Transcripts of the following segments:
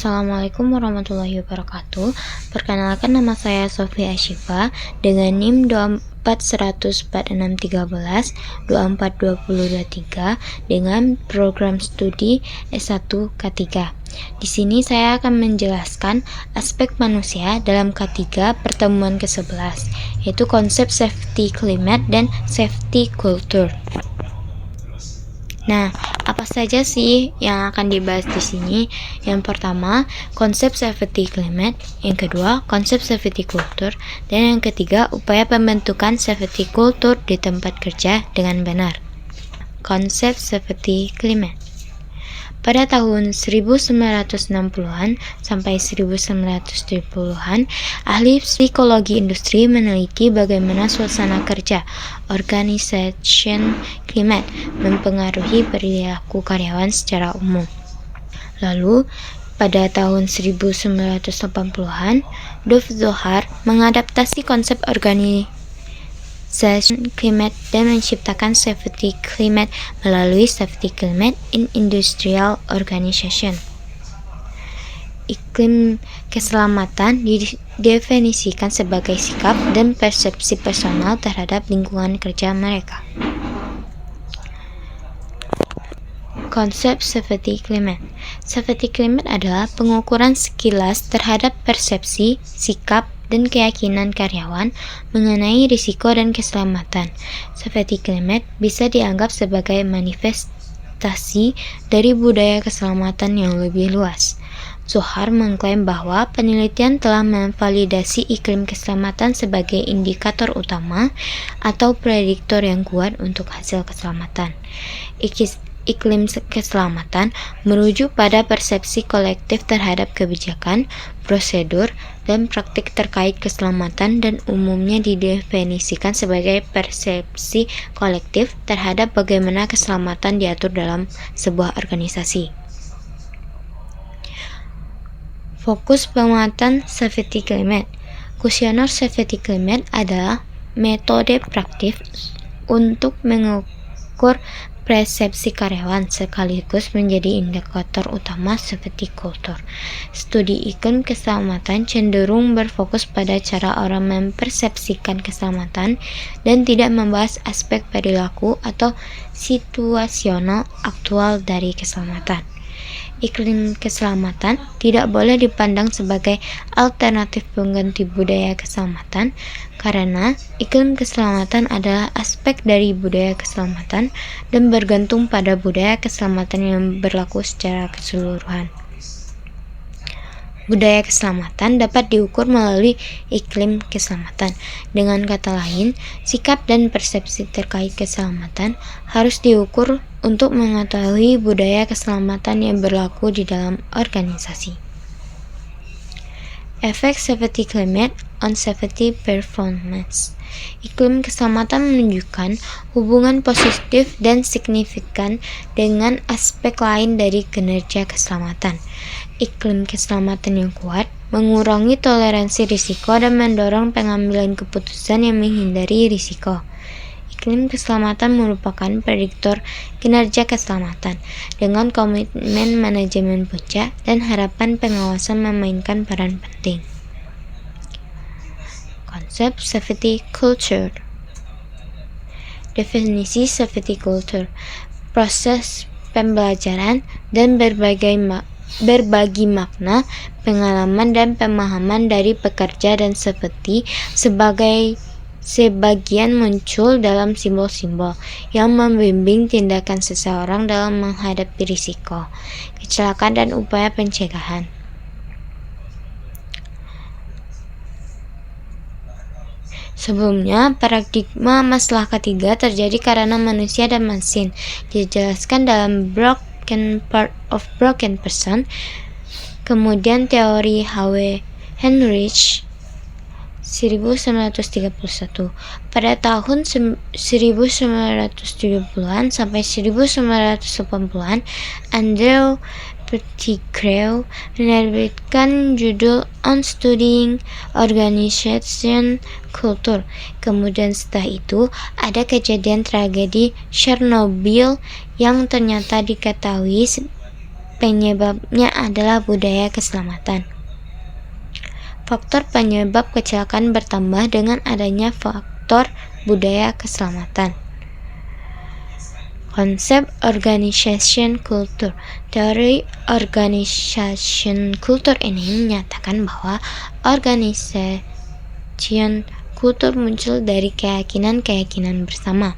Assalamualaikum warahmatullahi wabarakatuh. Perkenalkan, nama saya Sofia Ashifa dengan NIM 241004613 2422023 dengan program studi S1 K3. Di sini saya akan menjelaskan aspek manusia dalam K3 pertemuan ke-11, yaitu konsep safety climate dan safety culture. Nah, apa saja sih yang akan dibahas di sini? Yang pertama, konsep safety climate, yang kedua, konsep safety culture, dan yang ketiga, upaya pembentukan safety culture di tempat kerja dengan benar. Konsep safety climate. Pada tahun 1960-an sampai 1970-an, ahli psikologi industri meneliti bagaimana suasana kerja, organization climate, mempengaruhi perilaku karyawan secara umum. Lalu, pada tahun 1980-an, Dov Zohar mengadaptasi konsep organisasi climate dan menciptakan safety climate melalui safety climate in industrial organization. Iklim keselamatan didefinisikan sebagai sikap dan persepsi personal terhadap lingkungan kerja mereka. Konsep safety climate. Safety climate adalah pengukuran sekilas terhadap persepsi, sikap, dan keyakinan karyawan mengenai risiko dan keselamatan. Safety climate bisa dianggap sebagai manifestasi dari budaya keselamatan yang lebih luas. Zohar mengklaim bahwa penelitian telah memvalidasi iklim keselamatan sebagai indikator utama atau prediktor yang kuat untuk hasil keselamatan. Iklim keselamatan merujuk pada persepsi kolektif terhadap kebijakan, prosedur, dan praktik terkait keselamatan dan umumnya didefinisikan sebagai persepsi kolektif terhadap bagaimana keselamatan diatur dalam sebuah organisasi. Fokus penguatan safety climate. Kuesioner safety climate adalah metode praktik untuk mengukur persepsi karyawan sekaligus menjadi indikator utama safety culture. Studi iklim keselamatan cenderung berfokus pada cara orang mempersepsikan keselamatan dan tidak membahas aspek perilaku atau situasional aktual dari keselamatan. Iklim keselamatan tidak boleh dipandang sebagai alternatif pengganti budaya keselamatan karena iklim keselamatan adalah aspek dari budaya keselamatan dan bergantung pada budaya keselamatan yang berlaku secara keseluruhan. Budaya keselamatan dapat diukur melalui iklim keselamatan. Dengan kata lain, sikap dan persepsi terkait keselamatan harus diukur untuk mengetahui budaya keselamatan yang berlaku di dalam organisasi. Efek safety climate on safety performance. Iklim keselamatan menunjukkan hubungan positif dan signifikan dengan aspek lain dari kinerja keselamatan. Iklim keselamatan yang kuat mengurangi toleransi risiko dan mendorong pengambilan keputusan yang menghindari risiko. Iklim keselamatan merupakan prediktor kinerja keselamatan dengan komitmen manajemen puncak dan harapan pengawasan memainkan peran penting. Konsep safety culture. Definisi safety culture: proses pembelajaran dan berbagi makna, pengalaman dan pemahaman dari pekerja dan sebagian muncul dalam simbol-simbol yang membimbing tindakan seseorang dalam menghadapi risiko, kecelakaan dan upaya pencegahan. Sebelumnya, paradigma masalah ketiga terjadi karena manusia dan mesin, dijelaskan dalam Broken Part of Broken Person. Kemudian teori H.W. Heinrich 1931. Pada tahun 1970-an sampai 1980-an, Andrew Pettigrew menerbitkan judul On Studying Organization Culture. Kemudian setelah itu, ada kejadian tragedi Chernobyl yang ternyata diketahui penyebabnya adalah budaya keselamatan. Faktor penyebab kecelakaan bertambah dengan adanya faktor budaya keselamatan. Konsep organization culture. Teori organization culture ini menyatakan bahwa organization culture muncul dari keyakinan-keyakinan bersama.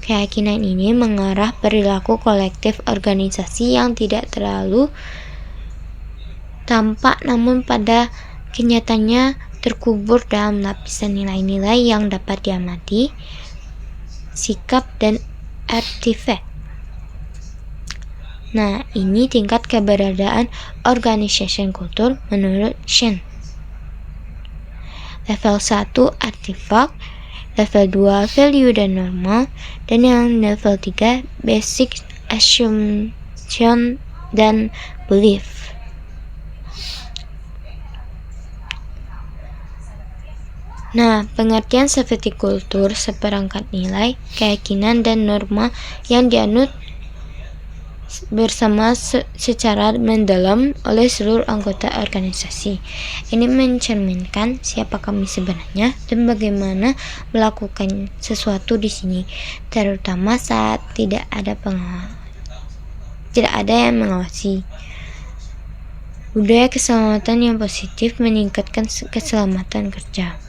Keyakinan ini mengarah perilaku kolektif organisasi yang tidak terlalu tampak namun pada kenyataannya terkubur dalam lapisan nilai-nilai yang dapat diamati, sikap, dan artifak. Nah, ini tingkat keberadaan organization culture menurut Shen. Level 1 artifak, level 2 value dan normal, dan yang level 3 basic assumption dan belief. Nah, pengertian safety culture seperangkat nilai, keyakinan, dan norma yang dianut bersama secara mendalam oleh seluruh anggota organisasi. Ini mencerminkan siapa kami sebenarnya dan bagaimana melakukan sesuatu di sini, terutama saat tidak ada yang mengawasi. Budaya keselamatan yang positif meningkatkan keselamatan kerja.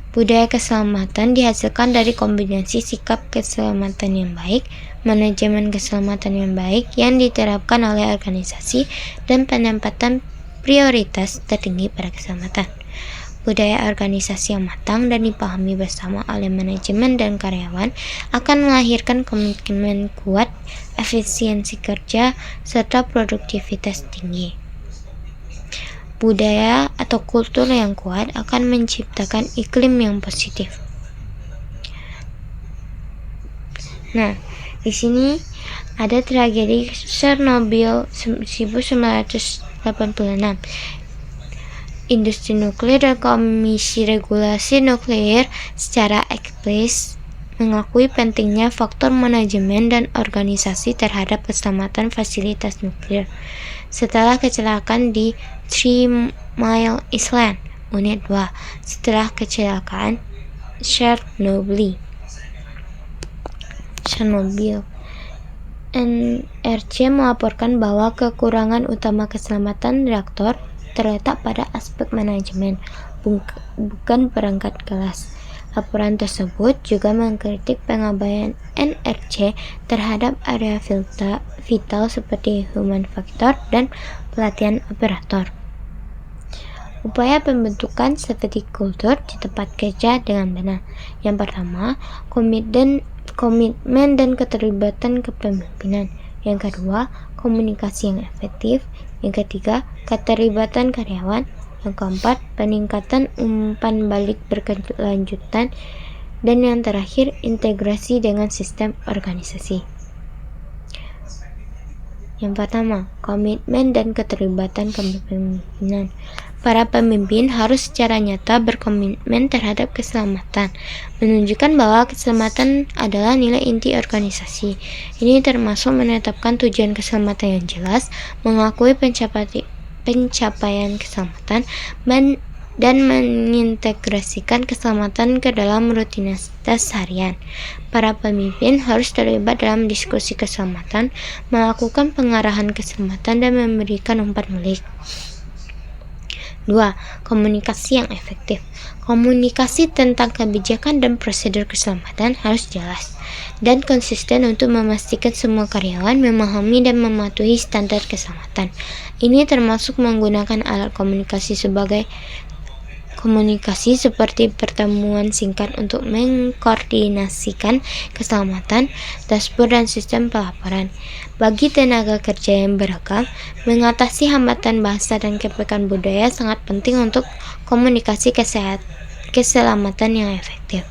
Budaya keselamatan dihasilkan dari kombinasi sikap keselamatan yang baik, manajemen keselamatan yang baik yang diterapkan oleh organisasi, dan penempatan prioritas tertinggi pada keselamatan. Budaya organisasi yang matang dan dipahami bersama oleh manajemen dan karyawan akan melahirkan komitmen kuat, efisiensi kerja, serta produktivitas tinggi. Budaya atau kultur yang kuat akan menciptakan iklim yang positif. Nah, di sini ada tragedi Chernobyl 1986. Industri nuklir dan Komisi Regulasi Nuklir secara eksplisit mengakui pentingnya faktor manajemen dan organisasi terhadap keselamatan fasilitas nuklir. Setelah kecelakaan di 3 Mile Island, Unit 2, setelah kecelakaan Chernobyl. NRC melaporkan bahwa kekurangan utama keselamatan reaktor terletak pada aspek manajemen, bukan perangkat kelas. Laporan tersebut juga mengkritik pengabaian NRC terhadap area vital seperti human factor dan pelatihan operator. Upaya pembentukan safety culture di tempat kerja dengan benar. Yang pertama, komitmen dan keterlibatan kepemimpinan. Yang kedua, komunikasi yang efektif. Yang ketiga, keterlibatan karyawan. Yang keempat, peningkatan umpan balik berkelanjutan. Dan yang terakhir, integrasi dengan sistem organisasi. Yang pertama, komitmen dan keterlibatan kepemimpinan. Para pemimpin harus secara nyata berkomitmen terhadap keselamatan, menunjukkan bahwa keselamatan adalah nilai inti organisasi. Ini termasuk menetapkan tujuan keselamatan yang jelas, mengakui pencapaian keselamatan, dan mengintegrasikan keselamatan ke dalam rutinitas harian. Para pemimpin harus terlibat dalam diskusi keselamatan, melakukan pengarahan keselamatan, dan memberikan umpan balik. 2. Komunikasi yang efektif. Komunikasi tentang kebijakan dan prosedur keselamatan harus jelas dan konsisten untuk memastikan semua karyawan memahami dan mematuhi standar keselamatan. Ini termasuk menggunakan alat komunikasi seperti pertemuan singkat untuk mengkoordinasikan keselamatan, dashboard, dan sistem pelaporan. Bagi tenaga kerja yang beragam, mengatasi hambatan bahasa dan kepekaan budaya sangat penting untuk komunikasi keselamatan yang efektif.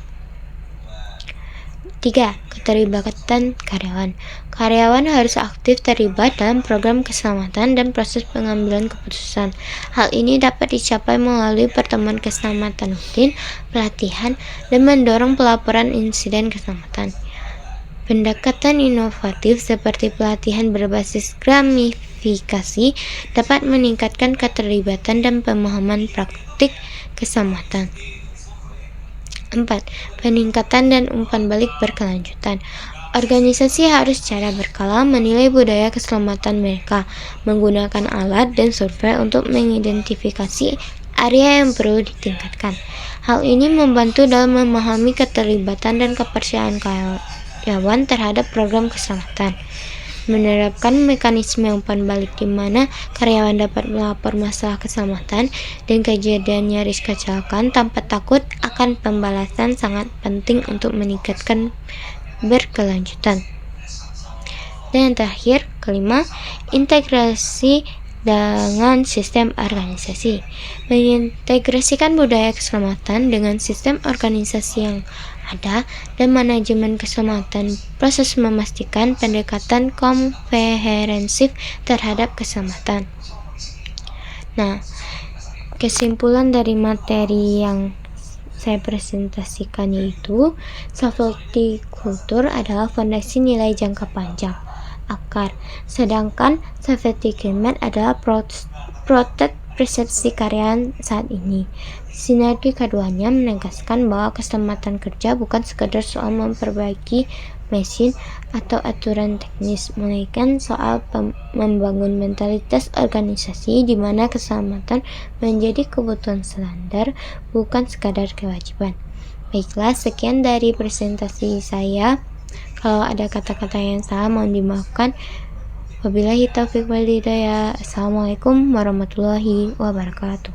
3. Keterlibatan karyawan. Karyawan harus aktif terlibat dalam program keselamatan dan proses pengambilan keputusan. Hal ini dapat dicapai melalui pertemuan keselamatan rutin, pelatihan, dan mendorong pelaporan insiden keselamatan. Pendekatan inovatif seperti pelatihan berbasis gamifikasi dapat meningkatkan keterlibatan dan pemahaman praktik keselamatan. 4. Peningkatan dan umpan balik berkelanjutan. Organisasi harus secara berkala menilai budaya keselamatan mereka, menggunakan alat dan survei untuk mengidentifikasi area yang perlu ditingkatkan. Hal ini membantu dalam memahami keterlibatan dan kepercayaan karyawan terhadap program keselamatan. Menerapkan mekanisme umpan balik di mana karyawan dapat melapor masalah keselamatan dan kejadian nyaris kecelakaan tanpa takut akan pembalasan sangat penting untuk meningkatkan berkelanjutan. Dan yang terakhir, kelima, integrasi dengan sistem organisasi. Mengintegrasikan budaya keselamatan dengan sistem organisasi yang ada dan manajemen keselamatan, proses memastikan pendekatan komprehensif terhadap keselamatan. Nah, kesimpulan dari materi yang saya presentasikan yaitu safety culture adalah fondasi nilai jangka panjang, akar, sedangkan safety climate adalah protect persepsi karyawan saat ini. Sinergi keduanya menegaskan bahwa keselamatan kerja bukan sekedar soal memperbaiki mesin atau aturan teknis, melainkan soal membangun mentalitas organisasi di mana keselamatan menjadi kebutuhan standar, bukan sekadar kewajiban. Baiklah, sekian dari presentasi saya. Kalau ada kata-kata yang salah mohon dimaafkan. Wabillahi taufiq wal hidayah. Assalamualaikum warahmatullahi wabarakatuh.